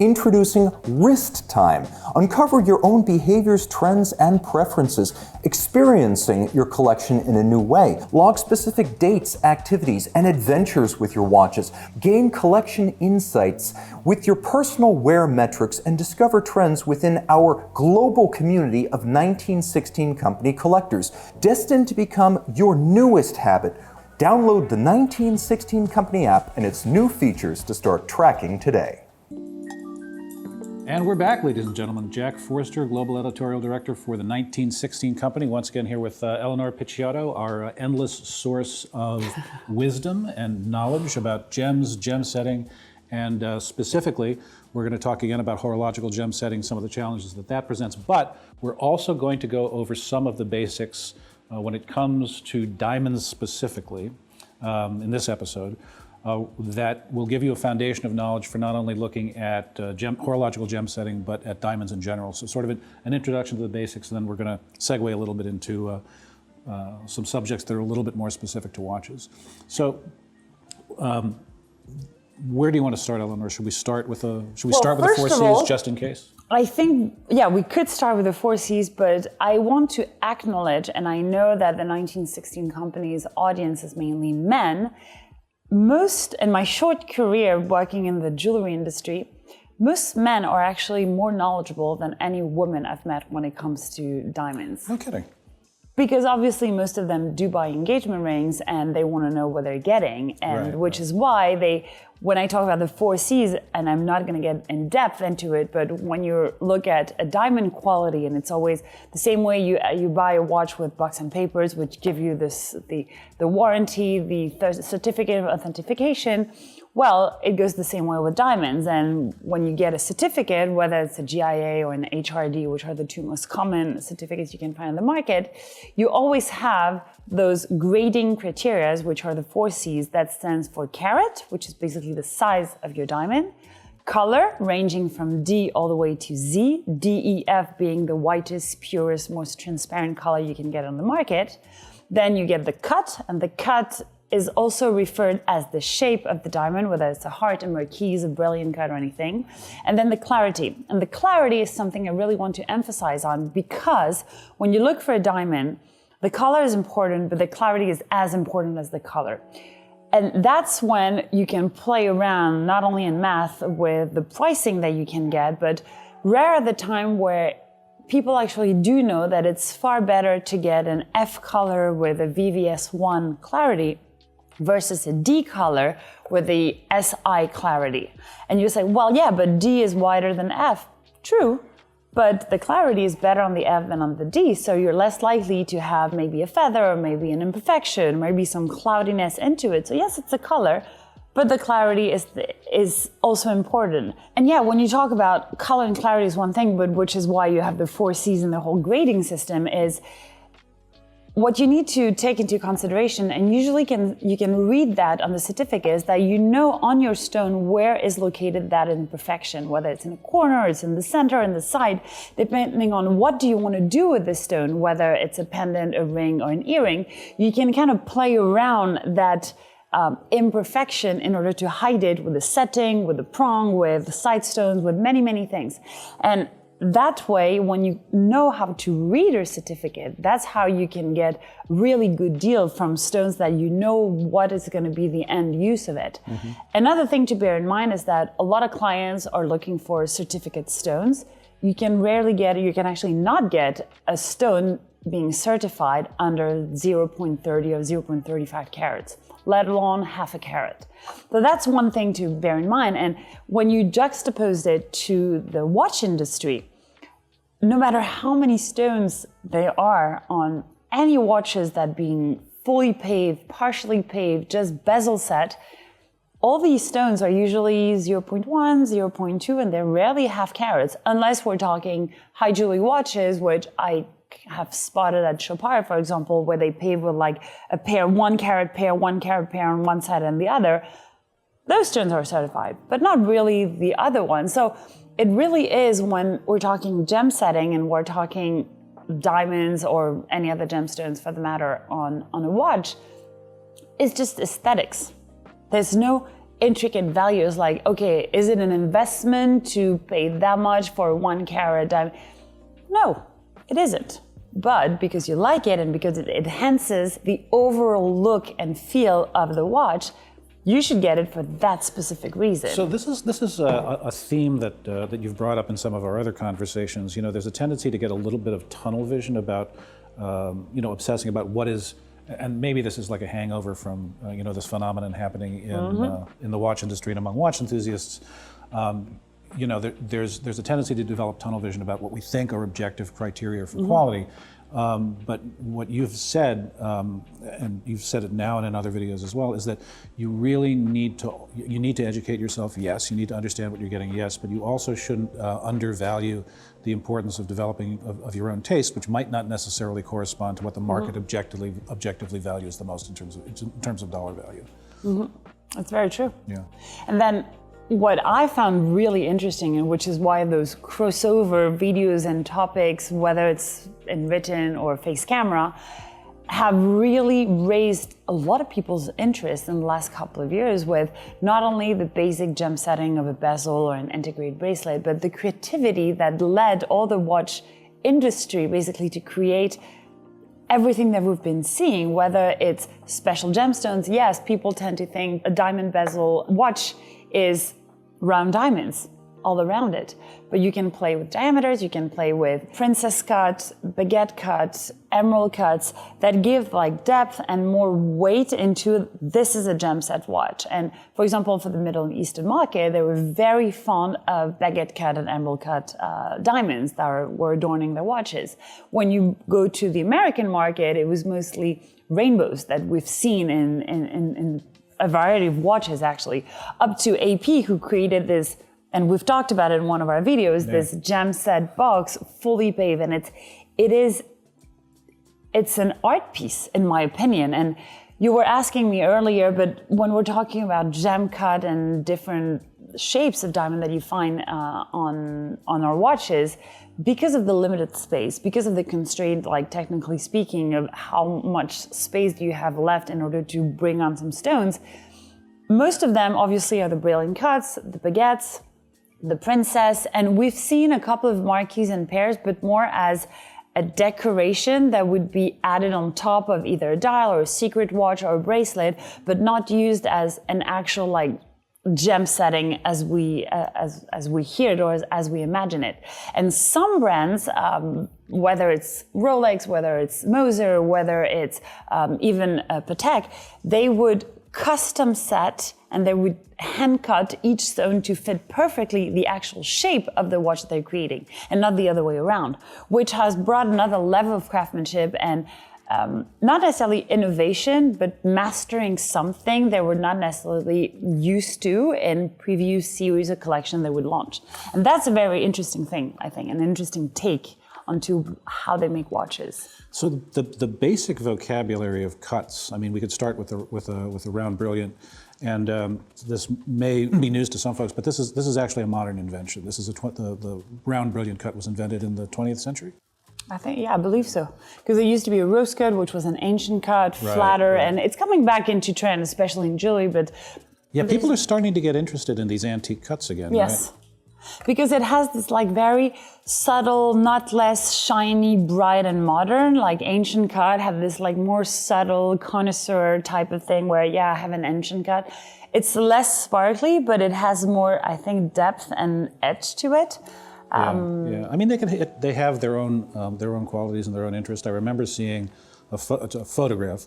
Introducing wrist time. Uncover your own behaviors, trends, and preferences, experiencing your collection in a new way. Log specific dates, activities, and adventures with your watches. Gain collection insights with your personal wear metrics and discover trends within our global community of 1916 Company collectors, destined to become your newest habit. Download the 1916 Company app and its new features to start tracking today. And we're back, ladies and gentlemen. Jack Forster, Global Editorial Director for the 1916 Company. Once again here with Eleonor Picciotto, our endless source of wisdom and knowledge about gems, gem setting, and specifically, we're going to talk again about horological gem setting, some of the challenges that presents, but we're also going to go over some of the basics when it comes to diamonds specifically in this episode. That will give you a foundation of knowledge for not only looking at horological gem setting, but at diamonds in general. So sort of an introduction to the basics, and then we're going to segue a little bit into some subjects that are a little bit more specific to watches. So where do you want to start, Eleanor? Should we start with the 4 C's just in case? I think, yeah, we could start with the 4 C's, but I want to acknowledge, and I know that the 1916 Company's audience is mainly men. In my short career working in the jewelry industry, most men are actually more knowledgeable than any woman I've met when it comes to diamonds. No kidding. Because obviously most of them do buy engagement rings and they want to know what they're getting, and which is why when I talk about the 4 C's, and I'm not going to get in depth into it, but when you look at a diamond quality, and it's always the same way you buy a watch with box and papers, which give you the warranty, the certificate of authentication. Well, it goes the same way with diamonds. And when you get a certificate, whether it's a GIA or an HRD, which are the two most common certificates you can find on the market, you always have those grading criteria, which are the 4 C's. That stands for carat, which is basically the size of your diamond. Color, ranging from D all the way to Z, DEF being the whitest, purest, most transparent color you can get on the market. Then you get the cut, and the cut is also referred as the shape of the diamond, whether it's a heart, a marquise, a brilliant cut, or anything. And then the clarity. And the clarity is something I really want to emphasize on, because when you look for a diamond, the color is important, but the clarity is as important as the color. And that's when you can play around, not only in math with the pricing that you can get, but rare are the time where people actually do know that it's far better to get an F color with a VVS1 clarity versus a D color with the SI clarity. And you say, well, yeah, but D is wider than F. True, but the clarity is better on the F than on the D, so you're less likely to have maybe a feather or maybe an imperfection, maybe some cloudiness into it. So yes, it's a color, but the clarity is also important. And yeah, when you talk about color and clarity is one thing, but which is why you have the 4 C's in the whole grading system, is what you need to take into consideration, and usually you can read that on the certificate, is that you know on your stone where is located that imperfection, whether it's in a corner, it's in the center, in the side, depending on what do you want to do with the stone, whether it's a pendant, a ring, or an earring. You can kind of play around that imperfection in order to hide it with the setting, with the prong, with the side stones, with many, many things. And that way, when you know how to read your certificate, that's how you can get really good deal from stones that you know what is going to be the end use of it. Mm-hmm. Another thing to bear in mind is that a lot of clients are looking for certificate stones. You can actually not get a stone being certified under 0.30 or 0.35 carats, let alone half a carat. So that's one thing to bear in mind. And when you juxtapose it to the watch industry, no matter how many stones there are on any watches that being fully paved, partially paved, just bezel set, all these stones are usually 0.1, 0.2, and they're rarely half carats, unless we're talking high jewelry watches, which I have spotted at Chopard, for example, where they pave with like a pair, 1 carat pair, 1 carat pair on one side and the other. Those stones are certified, but not really the other ones. So it really is, when we're talking gem setting and we're talking diamonds or any other gemstones for the matter on a watch, it's just aesthetics. There's no intricate values like, okay, is it an investment to pay that much for 1 carat diamond? No, it isn't. But because you like it and because it enhances the overall look and feel of the watch, you should get it for that specific reason. So this is a theme that you've brought up in some of our other conversations. You know, there's a tendency to get a little bit of tunnel vision about, obsessing about what is, and maybe this is like a hangover from this phenomenon happening in the watch industry and among watch enthusiasts. There's a tendency to develop tunnel vision about what we think are objective criteria for quality. But what you've said, and you've said it now and in other videos as well, is that you really need to educate yourself. Yes, you need to understand what you're getting. Yes, but you also shouldn't undervalue the importance of developing of your own taste, which might not necessarily correspond to what the market objectively values the most in terms of dollar value. That's very true. Yeah. And then what I found really interesting, and which is why those crossover videos and topics, whether it's in written or face camera, have really raised a lot of people's interest in the last couple of years with not only the basic gem setting of a bezel or an integrated bracelet, but the creativity that led all the watch industry basically to create everything that we've been seeing, whether it's special gemstones. Yes, people tend to think a diamond bezel watch is round diamonds all around it. But you can play with diameters, you can play with princess cut, baguette cut, emerald cuts that give like depth and more weight into this is a gem set watch. And for example, for the Middle and Eastern market, they were very fond of baguette cut and emerald cut diamonds that were adorning their watches. When you go to the American market, it was mostly rainbows that we've seen in a variety of watches actually, up to AP who created this, and we've talked about it in one of our videos, this gem set box, fully paved, and it's an art piece in my opinion. And you were asking me earlier, but when we're talking about gem cut and different shapes of diamond that you find on our watches, because of the limited space, because of the constraint, like technically speaking, of how much space do you have left in order to bring on some stones, most of them obviously are the brilliant cuts, the baguettes, the princess, and we've seen a couple of marquees and pairs, but more as a decoration that would be added on top of either a dial or a secret watch or a bracelet, but not used as an actual like gem setting as we hear it or as we imagine it. And some brands, whether it's Rolex, whether it's Moser, whether it's even Patek, they would custom set and they would hand cut each stone to fit perfectly the actual shape of the watch they're creating and not the other way around, which has brought another level of craftsmanship and not necessarily innovation, but mastering something they were not necessarily used to in previous series or collection they would launch. And that's a very interesting thing, I think, an interesting take onto how they make watches. So the basic vocabulary of cuts, I mean, we could start with a round brilliant, and this may be news to some folks, but this is actually a modern invention. This is the round brilliant cut was invented in the 20th century? I think, yeah, I believe so. Because there used to be a rose cut, which was an ancient cut, flatter, and it's coming back into trend, especially in jewelry, but... Yeah, people are starting to get interested in these antique cuts again, yes. Right? Because it has this like very subtle, not less shiny, bright and modern, like ancient cut had this like more subtle connoisseur type of thing where, yeah, I have an ancient cut. It's less sparkly, but it has more, I think, depth and edge to it. Yeah. I mean, they have their own qualities and their own interest. I remember seeing a photograph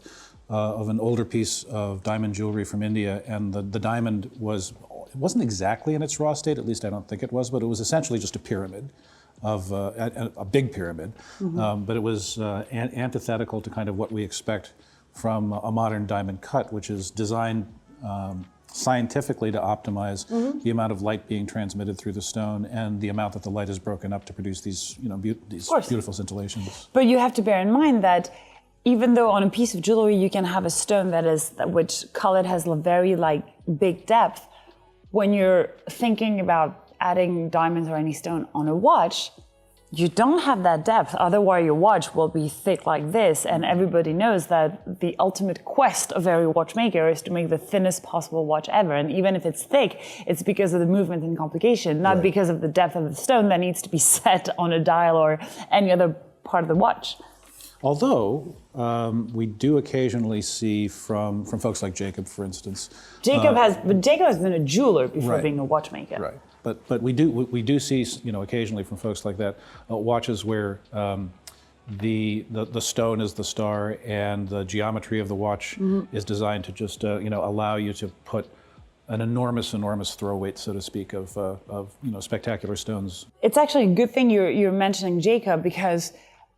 of an older piece of diamond jewelry from India, and the diamond wasn't exactly in its raw state. At least I don't think it was, but it was essentially just a pyramid, of a big pyramid. But it was antithetical to kind of what we expect from a modern diamond cut, which is designed scientifically to optimize the amount of light being transmitted through the stone and the amount that the light is broken up to produce these, these beautiful scintillations. But you have to bear in mind that even though on a piece of jewelry you can have a stone which colored has a very like big depth, when you're thinking about adding diamonds or any stone on a watch, you don't have that depth. Otherwise, your watch will be thick like this. And everybody knows that the ultimate quest of every watchmaker is to make the thinnest possible watch ever. And even if it's thick, it's because of the movement and complication, not because of the depth of the stone that needs to be set on a dial or any other part of the watch. Although we do occasionally see from folks like Jacob, for instance. Jacob has been a jeweler before being a watchmaker. Right. But we do see, occasionally from folks like that, watches where the stone is the star and the geometry of the watch is designed to just allow you to put an enormous throw weight, so to speak, of spectacular stones. It's actually a good thing you're mentioning Jacob, because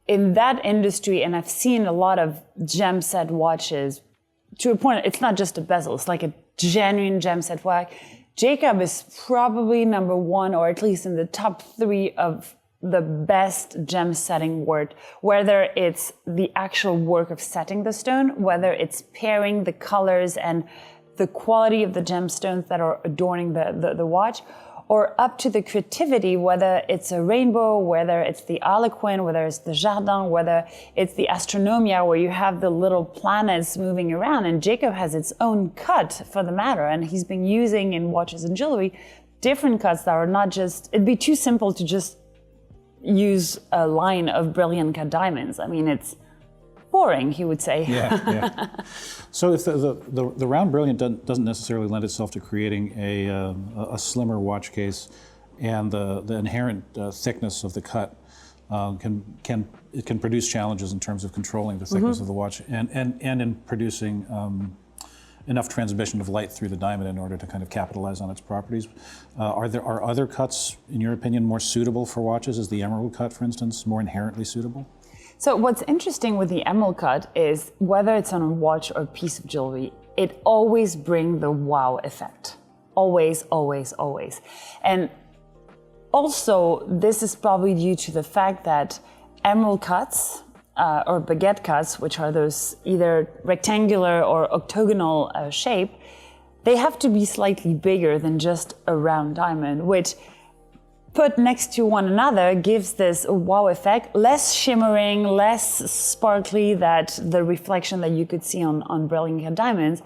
in that industry, and I've seen a lot of gem set watches, to a point, it's not just a bezel, it's like a genuine gem set watch. Jacob is probably number one, or at least in the top 3 of the best gem setting work, whether it's the actual work of setting the stone, whether it's pairing the colors and the quality of the gemstones that are adorning the watch, or up to the creativity, whether it's a rainbow, whether it's the harlequin, whether it's the jardin, whether it's the astronomia, where you have the little planets moving around. And Jacob has its own cut for the matter. And he's been using in watches and jewelry different cuts that are not just, it'd be too simple to just use a line of brilliant cut diamonds. I mean, it's boring, he would say. Yeah. So if the round brilliant doesn't necessarily lend itself to creating a slimmer watch case, and the inherent thickness of the cut can produce challenges in terms of controlling the thickness of the watch, and in producing enough transmission of light through the diamond in order to kind of capitalize on its properties. Are other cuts, in your opinion, more suitable for watches? Is the emerald cut, for instance, more inherently suitable? So what's interesting with the emerald cut is, whether it's on a watch or a piece of jewelry, it always brings the wow effect. Always, always, always. And also, this is probably due to the fact that emerald cuts, or baguette cuts, which are those either rectangular or octagonal shape, they have to be slightly bigger than just a round diamond, which put next to one another gives this wow effect, less shimmering, less sparkly than the reflection that you could see on brilliant cut diamonds,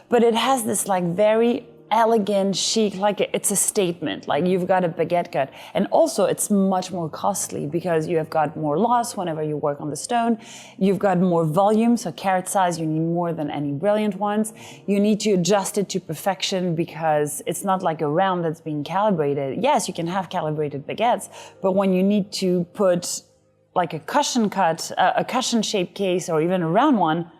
but it has this like very elegant, chic, like it's a statement, like you've got a baguette cut. And also it's much more costly because you have got more loss whenever you work on the stone. You've got more volume, so carat size, you need more than any brilliant ones. You need to adjust it to perfection because it's not like a round that's being calibrated. Yes, you can have calibrated baguettes, but when you need to put like a cushion cut, a cushion shaped case, or even a round one,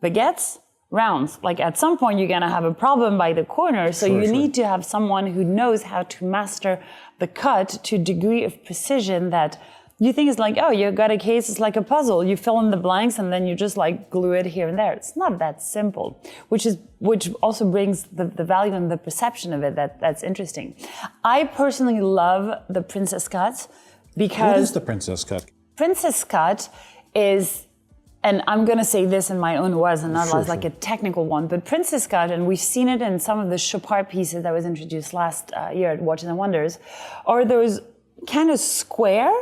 baguettes, rounds. Like at some point you're gonna have a problem by the corner, so you need to have someone who knows how to master the cut to a degree of precision that you think is like, oh, you got a case, it's like a puzzle. You fill in the blanks and then you just like glue it here and there. It's not that simple, which also brings the value and the perception of it that's interesting. I personally love the princess cut because... What is the princess cut? Princess cut is... And I'm going to say this in my own words and not like a technical one, but princess cut, and we've seen it in some of the Chopard pieces that was introduced last year at Watches and Wonders, are those kind of square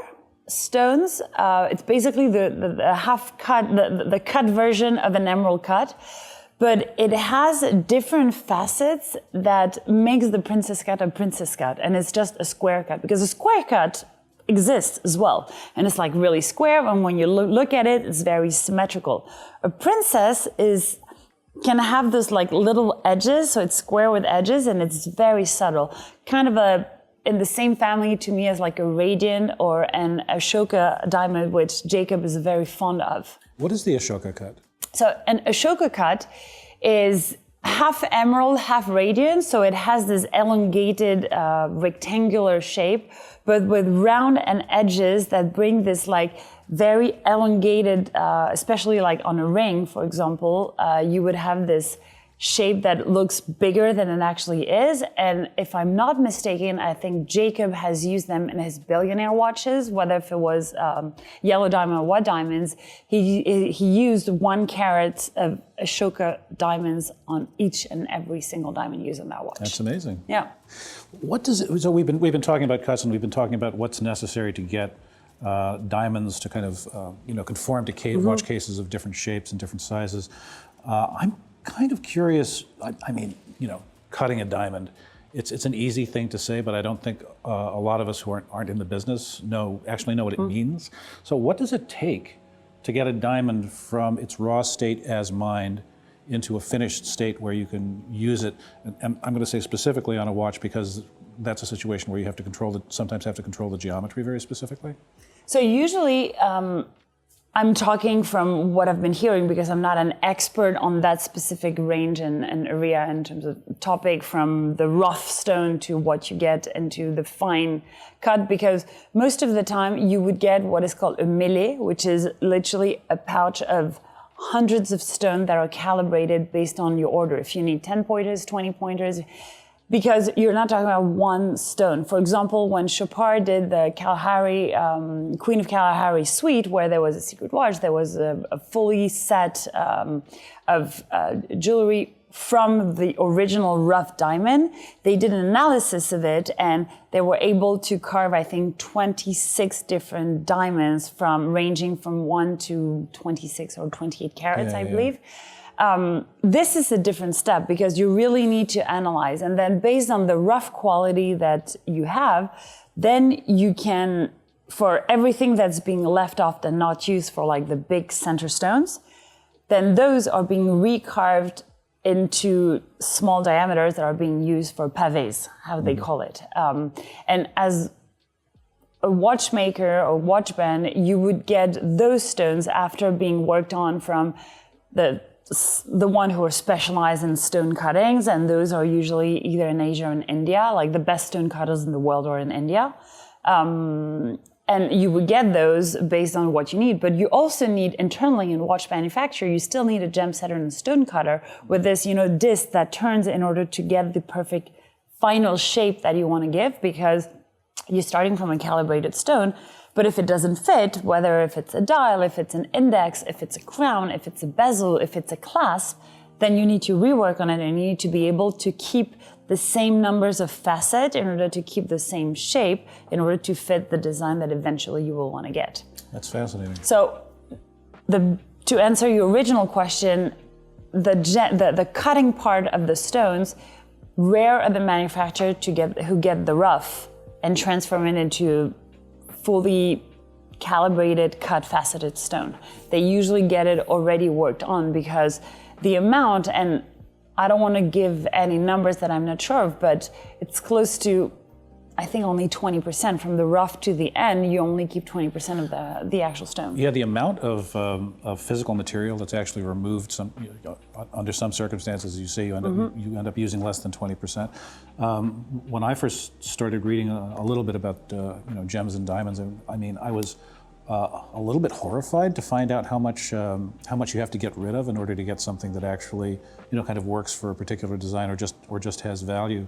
stones. It's basically the half cut, the cut version of an emerald cut, but it has different facets that makes the princess cut a princess cut, and it's just a square cut, because a square cut exists as well, and it's like really square, and when you look at it, it's very symmetrical. A princess can have those like little edges, so it's square with edges, and it's very subtle, kind of in the same family to me as like a radiant or an Ashoka diamond, which Jacob is very fond of. What is the Ashoka cut? So an Ashoka cut is half emerald, half radiant, so it has this elongated rectangular shape, but with round and edges that bring this like very elongated, especially like on a ring, for example, you would have this shape that looks bigger than it actually is. And if I'm not mistaken, I think Jacob has used them in his billionaire watches, whether if it was yellow diamond or white diamonds, he used 1 carat of Ashoka diamonds on each and every single diamond used in that watch. That's amazing. Yeah. What does it, so we've been talking about cuts, and we've been talking about what's necessary to get diamonds to kind of conform to watch cases of different shapes and different sizes. I'm kind of curious. I mean, cutting a diamond. It's an easy thing to say, but I don't think a lot of us who aren't in the business actually know what it means. So what does it take to get a diamond from its raw state as mined into a finished state where you can use it? And I'm going to say specifically on a watch because that's a situation where you sometimes have to control the geometry very specifically. So usually, I'm talking from what I've been hearing because I'm not an expert on that specific range and area in terms of topic, from the rough stone to what you get into the fine cut, because most of the time you would get what is called a mêlée, which is literally a pouch of hundreds of stone that are calibrated based on your order. If you need 10 pointers, 20 pointers, because you're not talking about one stone. For example, when Chopard did the Kalahari, Queen of Kalahari suite, where there was a secret watch, there was a fully set of jewelry from the original rough diamond. They did an analysis of it, and they were able to carve, I think, 26 different diamonds ranging from 1 to 26 or 28 carats, I believe. This is a different step because you really need to analyze. And then based on the rough quality that you have, then you can, for everything that's being left off and not used for like the big center stones, then those are being recarved into small diameters that are being used for pavés, how they call it. And as a watchmaker or watch band, you would get those stones after being worked on from the one who are specialized in stone cuttings, and those are usually either in Asia or in India, like the best stone cutters in the world are in India. And you would get those based on what you need, but you also need internally in watch manufacture, you still need a gem setter and a stone cutter with this, disc that turns in order to get the perfect final shape that you want to give, because you're starting from a calibrated stone. But if it doesn't fit, whether if it's a dial, if it's an index, if it's a crown, if it's a bezel, if it's a clasp, then you need to rework on it, and you need to be able to keep the same numbers of facet in order to keep the same shape in order to fit the design that eventually you will want to get. That's fascinating. So to answer your original question, the cutting part of the stones, rare are the manufacturers who get the rough and transform it into fully calibrated, cut, faceted stone. They usually get it already worked on, because the amount, and I don't want to give any numbers that I'm not sure of, but it's close to, I think, only 20%. From the rough to the end, you only keep 20% of the actual stone. Yeah, the amount of physical material that's actually removed under some circumstances, you say you end up using less than 20%. When I first started reading a little bit about gems and diamonds, I mean, I was a little bit horrified to find out how much you have to get rid of in order to get something that actually kind of works for a particular design or just has value.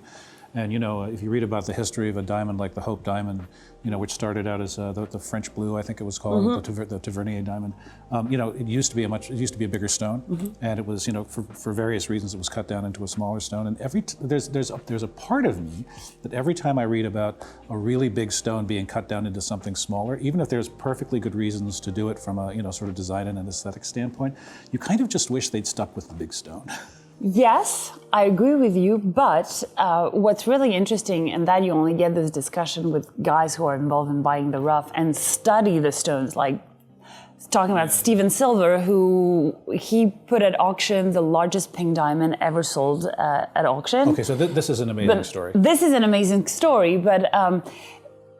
And if you read about the history of a diamond like the Hope diamond, which started out as the French blue, I think it was called, the Tavernier diamond. It used to be a bigger stone, and it was for various reasons it was cut down into a smaller stone. And there's a part of me that every time I read about a really big stone being cut down into something smaller, even if there's perfectly good reasons to do it from a sort of design and an aesthetic standpoint, you kind of just wish they'd stuck with the big stone. Yes, I agree with you, but what's really interesting, and that you only get this discussion with guys who are involved in buying the rough and study the stones, like talking about Steven Silver, who he put at auction the largest pink diamond ever sold at auction. Okay, so this is an amazing story. This is an amazing story, but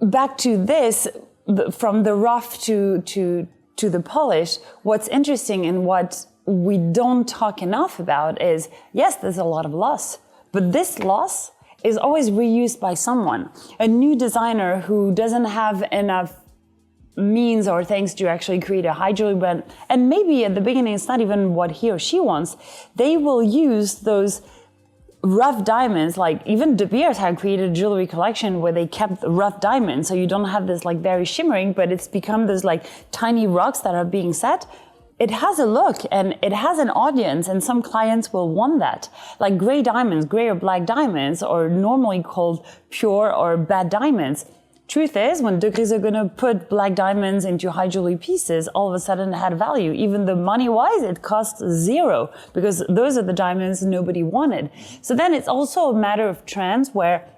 back to this, from the rough to the polish, what's interesting and what we don't talk enough about is, yes, there's a lot of loss, but this loss is always reused by someone. A new designer who doesn't have enough means or things to actually create a high jewelry brand, and maybe at the beginning it's not even what he or she wants, they will use those rough diamonds. Like even De Beers had created a jewelry collection where they kept rough diamonds, so you don't have this like very shimmering, but it's become this like tiny rocks that are being set. It has a look and it has an audience, and some clients will want that. Like gray diamonds, gray or black diamonds, or normally called pure or bad diamonds, Truth is, when De Gris are going to put black diamonds into high jewelry pieces, all of a sudden it had value. Even though money-wise, it cost zero, because those are the diamonds nobody wanted. So then it's also a matter of trends where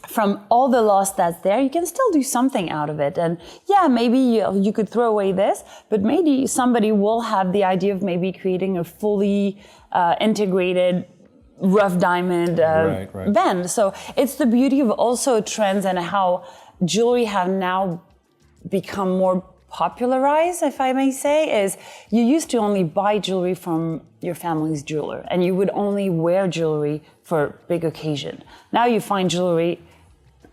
from all the loss that's there, you can still do something out of it. And yeah, maybe you could throw away this, but maybe somebody will have the idea of maybe creating a fully integrated rough diamond band. So it's the beauty of also trends and how jewelry have now become more popularized, if I may say, is you used to only buy jewelry from your family's jeweler, and you would only wear jewelry for big occasion. Now you find jewelry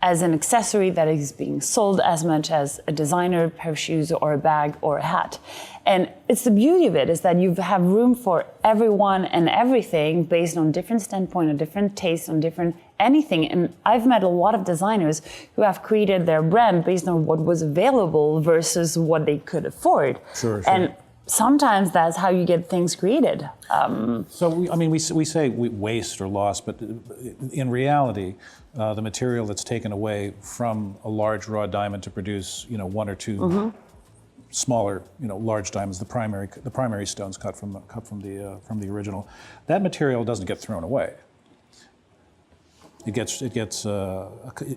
as an accessory that is being sold as much as a designer pair of shoes or a bag or a hat. And it's the beauty of it, is that you have room for everyone and everything based on different standpoint, on different tastes, on different anything. And I've met a lot of designers who have created their brand based on what was available versus what they could afford. Sure. And sometimes that's how you get things created. We say waste or loss, but in reality, the material that's taken away from a large raw diamond to produce, one or two smaller, large diamonds, the primary stones cut from the original, that material doesn't get thrown away. It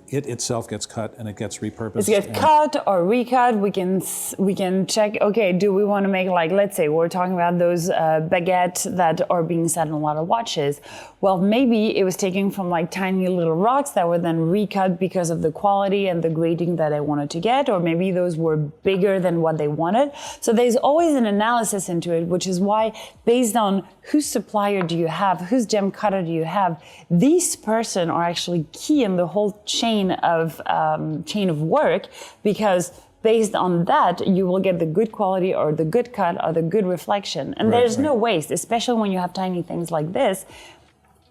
itself gets cut and it gets repurposed. It gets cut or recut. We can check. Okay, do we want to make, like, let's say we're talking about those baguettes that are being set in a lot of watches. Well, maybe it was taken from like tiny little rocks that were then recut because of the quality and the grading that I wanted to get, or maybe those were bigger than what they wanted. So there's always an analysis into it, which is why, based on whose supplier do you have, whose gem cutter do you have, these person are actually key in the whole chain of work, because based on that, you will get the good quality or the good cut or the good reflection. And there's no waste, especially when you have tiny things like this.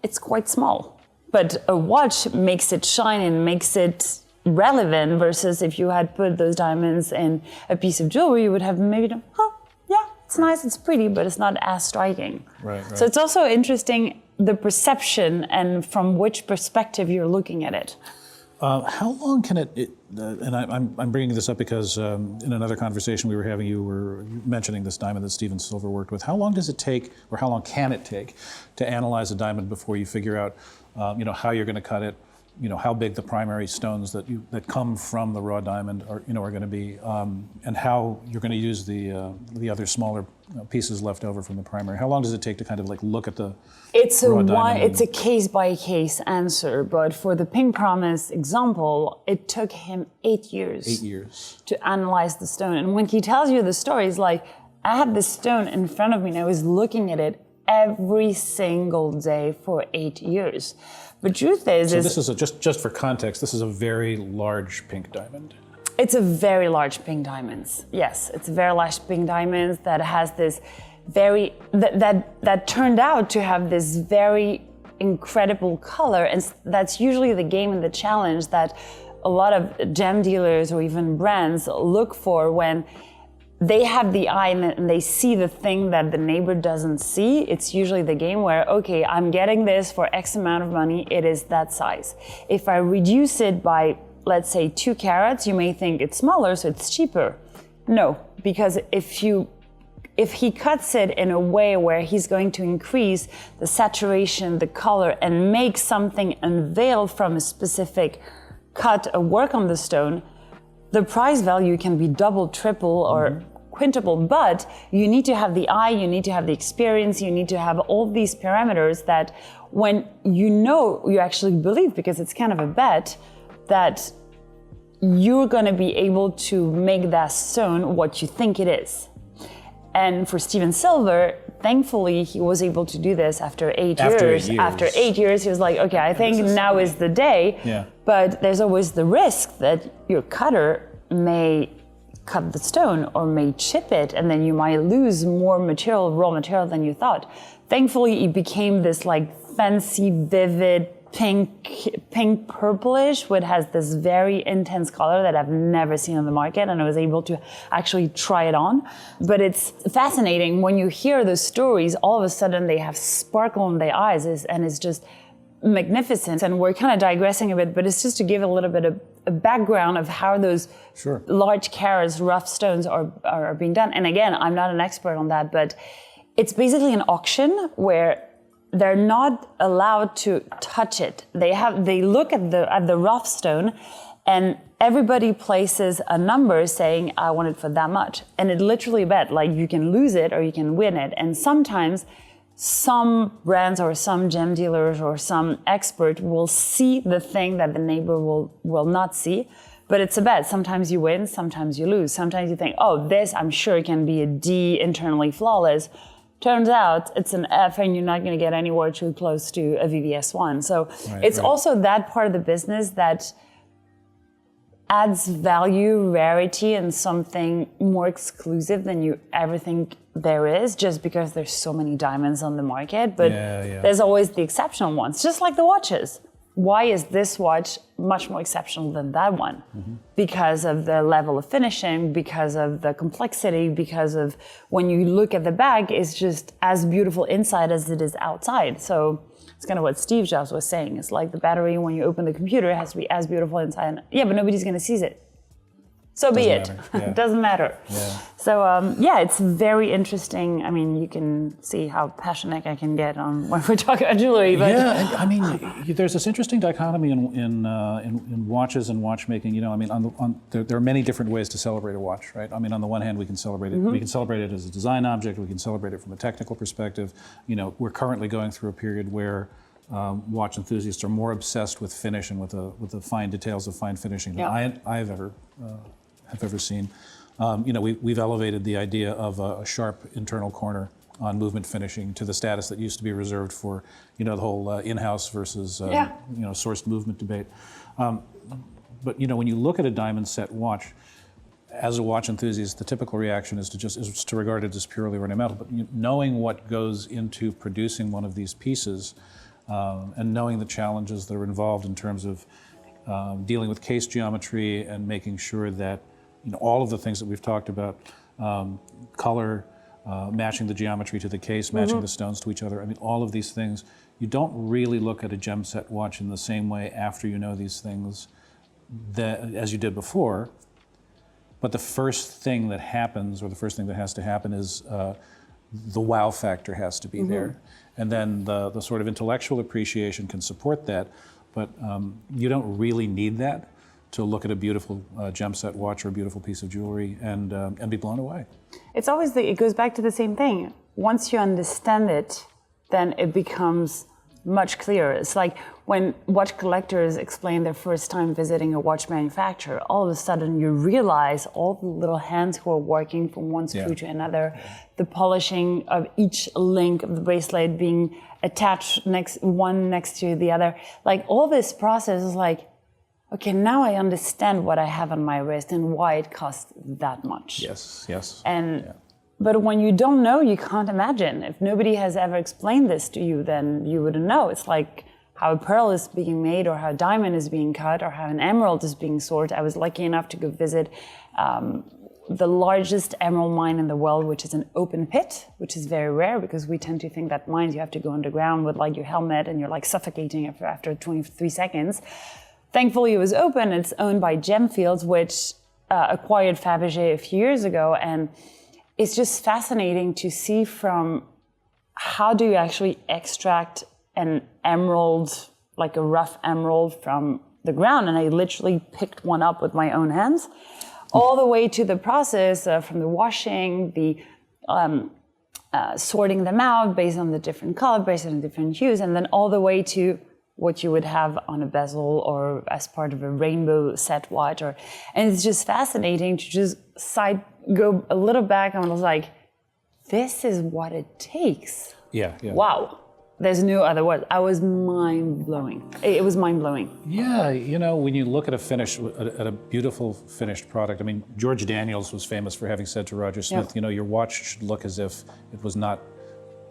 It's quite small. But a watch makes it shine and makes it relevant, versus if you had put those diamonds in a piece of jewelry, you would have maybe done, it's nice, it's pretty, but it's not as striking. Right. So it's also interesting, the perception and from which perspective you're looking at it. How long can and I'm bringing this up because in another conversation we were having, you were mentioning this diamond that Steven Silver worked with. How long does it take, or how long can it take, to analyze a diamond before you figure out, how you're going to cut it, how big the primary stones that come from the raw diamond are going to be, and how you're going to use the other smaller pieces left over from the primary? How long does it take to kind of like look at the It's a case by case answer, but for the Pink Promise example, it took him 8 years. 8 years. To analyze the stone. And when he tells you the story, it's like, I had this stone in front of me and I was looking at it every single day for 8 years. But truth is, this is just for context, this is a very large pink diamond. It's a very large pink diamonds. Yes, it's a very large pink diamonds that has this that turned out to have this very incredible color, and that's usually the game and the challenge that a lot of gem dealers or even brands look for when they have the eye and they see the thing that the neighbor doesn't see. It's usually the game where, okay, I'm getting this for X amount of money, it is that size. If I reduce it by, let's say, 2 carats, you may think it's smaller, so it's cheaper. No, because if he cuts it in a way where he's going to increase the saturation, the color, and make something unveil from a specific cut or work on the stone, the price value can be double, triple, or quintuple, but you need to have the eye, you need to have the experience, you need to have all these parameters that when you actually believe, because it's kind of a bet, that you're going to be able to make that stone what you think it is. And for Steven Silver, thankfully, he was able to do this after 8 years. After 8 years, he was like, okay, I think now is the day. Yeah. But there's always the risk that your cutter may cut the stone or may chip it, and then you might lose more raw material than you thought. Thankfully, it became this like fancy, vivid, pink purplish, which has this very intense color that I've never seen on the market, and I was able to actually try it on. But it's fascinating when you hear the stories, all of a sudden they have sparkle in their eyes, and it's just magnificent. And we're kind of digressing a bit, but it's just to give a little bit of a background of how those large carats, rough stones are being done. And again, I'm not an expert on that, but it's basically an auction where they're not allowed to touch it. They look at the rough stone, and everybody places a number saying, I want it for that much. And it literally bet, like, you can lose it or you can win it. And sometimes some brands or some gem dealers or some expert will see the thing that the neighbor will not see. But it's a bet. Sometimes you win, sometimes you lose. Sometimes you think, oh, this I'm sure can be a D, internally flawless. Turns out it's an F, and you're not going to get anywhere too close to a VVS1. So it's also that part of the business that adds value, rarity, and something more exclusive than you ever think there is, just because there's so many diamonds on the market. But there's always the exceptional ones, just like the watches. Why is this watch much more exceptional than that one? Because of the level of finishing, because of the complexity, because of when you look at the bag, it's just as beautiful inside as it is outside. So it's kind of what Steve Jobs was saying. It's like the battery, when you open the computer, it has to be as beautiful inside. Yeah, but nobody's going to see it. So be it. It doesn't matter. So it's very interesting. I mean, you can see how passionate I can get on when we're talking about jewelry. But and, I mean, there's this interesting dichotomy in watches and watchmaking. You know, I mean, there are many different ways to celebrate a watch, right? I mean, on the one hand, we can celebrate it. We can celebrate it as a design object. We can celebrate it from a technical perspective. You know, we're currently going through a period where watch enthusiasts are more obsessed with finish and with the fine details of fine finishing than I've ever seen. You know, we've elevated the idea of a sharp internal corner on movement finishing to the status that used to be reserved for, you know, the whole in-house versus, you know, sourced movement debate. But, you know, when you look at a diamond set watch, as a watch enthusiast, the typical reaction is to regard it as purely ornamental. But knowing what goes into producing one of these pieces and knowing the challenges that are involved in terms of dealing with case geometry and making sure that, you know, all of the things that we've talked about, color, matching the geometry to the case, matching the stones to each other. I mean, all of these things, you don't really look at a gem set watch in the same way after you know these things as you did before. But the first thing that happens, or the first thing that has to happen, is the wow factor has to be there. And then the sort of intellectual appreciation can support that, but you don't really need that to look at a beautiful gem set watch or a beautiful piece of jewelry and be blown away. It's always it goes back to the same thing. Once you understand it, then it becomes much clearer. It's like when watch collectors explain their first time visiting a watch manufacturer, all of a sudden you realize all the little hands who are working from one screw to another, the polishing of each link of the bracelet being attached one next to the other. Like, all this process is like, okay, now I understand what I have on my wrist and why it costs that much. Yes. But when you don't know, you can't imagine. If nobody has ever explained this to you, then you wouldn't know. It's like how a pearl is being made, or how a diamond is being cut, or how an emerald is being sorted. I was lucky enough to go visit the largest emerald mine in the world, which is an open pit, which is very rare, because we tend to think that mines you have to go underground with like your helmet and you're like suffocating after 23 seconds. Thankfully, it was open. It's owned by Gemfields, which acquired Fabergé a few years ago. And it's just fascinating to see from how do you actually extract an emerald, like a rough emerald, from the ground. And I literally picked one up with my own hands, all the way to the process from the washing, the sorting them out based on the different color, based on the different hues, and then all the way to what you would have on a bezel or as part of a rainbow set watch. And it's just fascinating to just go a little back, and I was like, this is what it takes. Yeah. Wow. There's no other word. I was mind-blowing. It was mind-blowing. Yeah, you know, when you look at a beautiful finished product, I mean, George Daniels was famous for having said to Roger Smith, you know, your watch should look as if it was not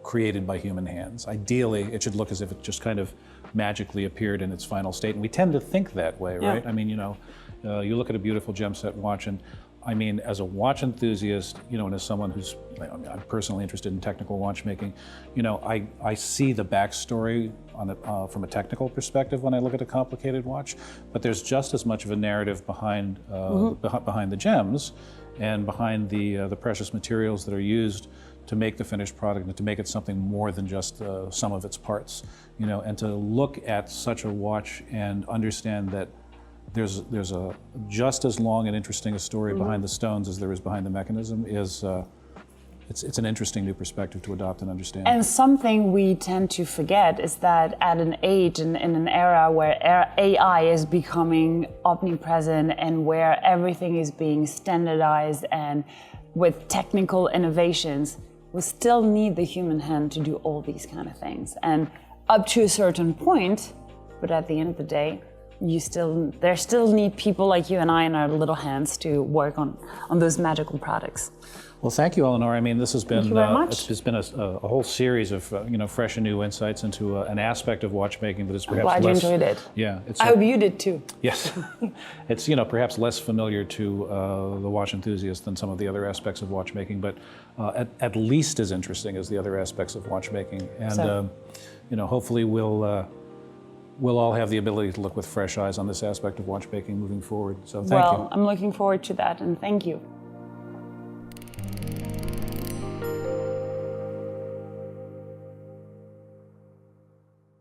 created by human hands. Ideally, it should look as if it just kind of magically appeared in its final state. And we tend to think that way, right? I mean, you know, you look at a beautiful gem set watch, and I mean, as a watch enthusiast, you know, and as someone who's, I'm personally interested in technical watchmaking, you know, I see the backstory on it, from a technical perspective when I look at a complicated watch, but there's just as much of a narrative behind behind the gems and behind the precious materials that are used to make the finished product and to make it something more than just some of its parts, you know, and to look at such a watch and understand that there's a just as long and interesting a story behind the stones as there is behind the mechanism is it's an interesting new perspective to adopt and understand. And something we tend to forget is that at an age and in an era where AI is becoming omnipresent and where everything is being standardized and with technical innovations, we still need the human hand to do all these kind of things. And up to a certain point, but at the end of the day, there still need people like you and I in our little hands to work on those magical products. Well, thank you, Eleonor. I mean, this has been Thank you very much. it's been a whole series of you know, fresh and new insights into an aspect of watchmaking that is perhaps Glad less. you enjoyed it. Yeah, it's I hope you did too. yes, it's, you know, perhaps less familiar to the watch enthusiast than some of the other aspects of watchmaking, but at least as interesting as the other aspects of watchmaking. And you know, hopefully we'll all have the ability to look with fresh eyes on this aspect of watchmaking moving forward. So thank you. Well, I'm looking forward to that, and thank you.